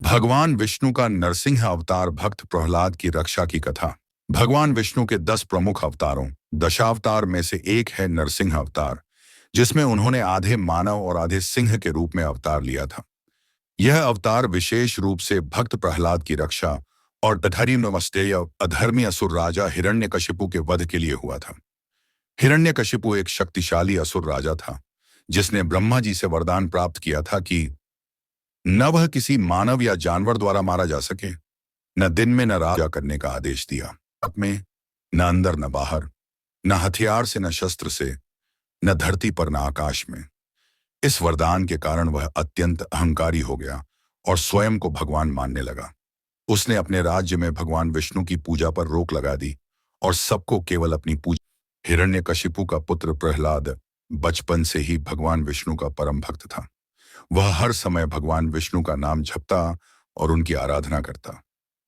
भगवान विष्णु का नरसिंह अवतार भक्त प्रहलाद की रक्षा की कथा। भगवान विष्णु के 10 प्रमुख अवतारों दशावतार में से एक है नरसिंह अवतार, जिसमें उन्होंने आधे मानव और आधे सिंह के रूप में अवतार लिया था। यह अवतार विशेष रूप से भक्त प्रहलाद की रक्षा और नमस्तेय अधर्मी असुर राजा हिरण्यकशिपु के वध के लिए हुआ था। हिरण्यकशिपु एक शक्तिशाली असुर राजा था, जिसने ब्रह्मा जी से वरदान प्राप्त किया था कि न वह किसी मानव या जानवर द्वारा मारा जा सके, न दिन में न रात करने का आदेश दिया। में न अंदर न बाहर, न हथियार से न शस्त्र से, न धरती पर न आकाश में। इस वरदान के कारण वह अत्यंत अहंकारी हो गया और स्वयं को भगवान मानने लगा। उसने अपने राज्य में भगवान विष्णु की पूजा पर रोक लगा दी और सबको केवल अपनी पूजा। हिरण्यकशिपु का पुत्र प्रहलाद बचपन से ही भगवान विष्णु का परम भक्त था। वह हर समय भगवान विष्णु का नाम जपता और उनकी आराधना करता।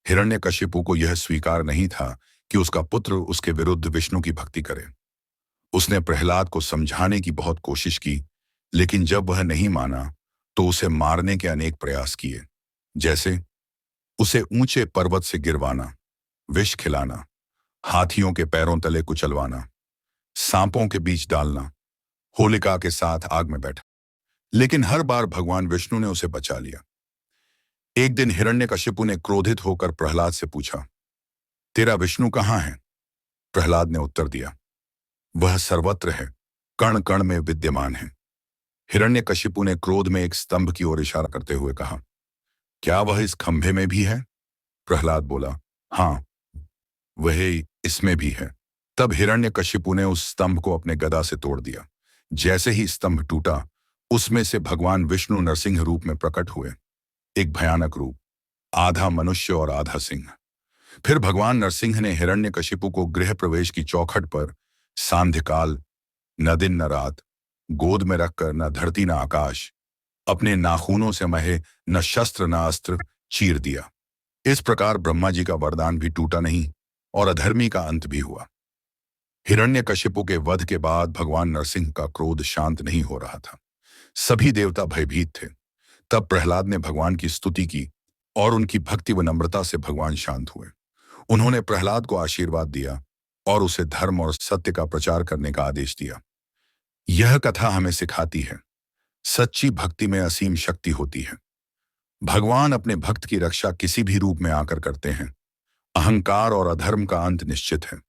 हिरण्यकशिपु को यह स्वीकार नहीं था कि उसका पुत्र उसके विरुद्ध विष्णु की भक्ति करे। उसने प्रहलाद को समझाने की बहुत कोशिश की, लेकिन जब वह नहीं माना तो उसे मारने के अनेक प्रयास किए, जैसे उसे ऊंचे पर्वत से गिरवाना, विष खिलाना, हाथियों के पैरों तले कुचलवाना, सांपों के बीच डालना, होलिका के साथ आग में बैठा। लेकिन हर बार भगवान विष्णु ने उसे बचा लिया। एक दिन हिरण्यकशिपु ने क्रोधित होकर प्रहलाद से पूछा, तेरा विष्णु कहाँ है? प्रहलाद ने उत्तर दिया, वह सर्वत्र है, कण कण में विद्यमान है। हिरण्यकशिपु ने क्रोध में एक स्तंभ की ओर इशारा करते हुए कहा, क्या वह इस खंभे में भी है? प्रहलाद बोला, हाँ, वह इसमें भी है। तब हिरण्यकशिपु ने उस स्तंभ को अपने गदा से तोड़ दिया। जैसे ही स्तंभ टूटा, उसमें से भगवान विष्णु नरसिंह रूप में प्रकट हुए, एक भयानक रूप, आधा मनुष्य और आधा सिंह। फिर भगवान नरसिंह ने हिरण्यकशिपु को गृह प्रवेश की चौखट पर सांध्यकाल, न दिन न रात, गोद में रखकर न धरती न आकाश, अपने नाखूनों से महे न शस्त्र न अस्त्र चीर दिया। इस प्रकार ब्रह्मा जी का वरदान भी टूटा नहीं और अधर्मी का अंत भी हुआ। हिरण्यकशिपु के वध के बाद भगवान नरसिंह का क्रोध शांत नहीं हो रहा था। सभी देवता भयभीत थे। तब प्रहलाद ने भगवान की स्तुति की और उनकी भक्ति व नम्रता से भगवान शांत हुए। उन्होंने प्रहलाद को आशीर्वाद दिया और उसे धर्म और सत्य का प्रचार करने का आदेश दिया। यह कथा हमें सिखाती है, सच्ची भक्ति में असीम शक्ति होती है। भगवान अपने भक्त की रक्षा किसी भी रूप में आकर करते हैं। अहंकार और अधर्म का अंत निश्चित है।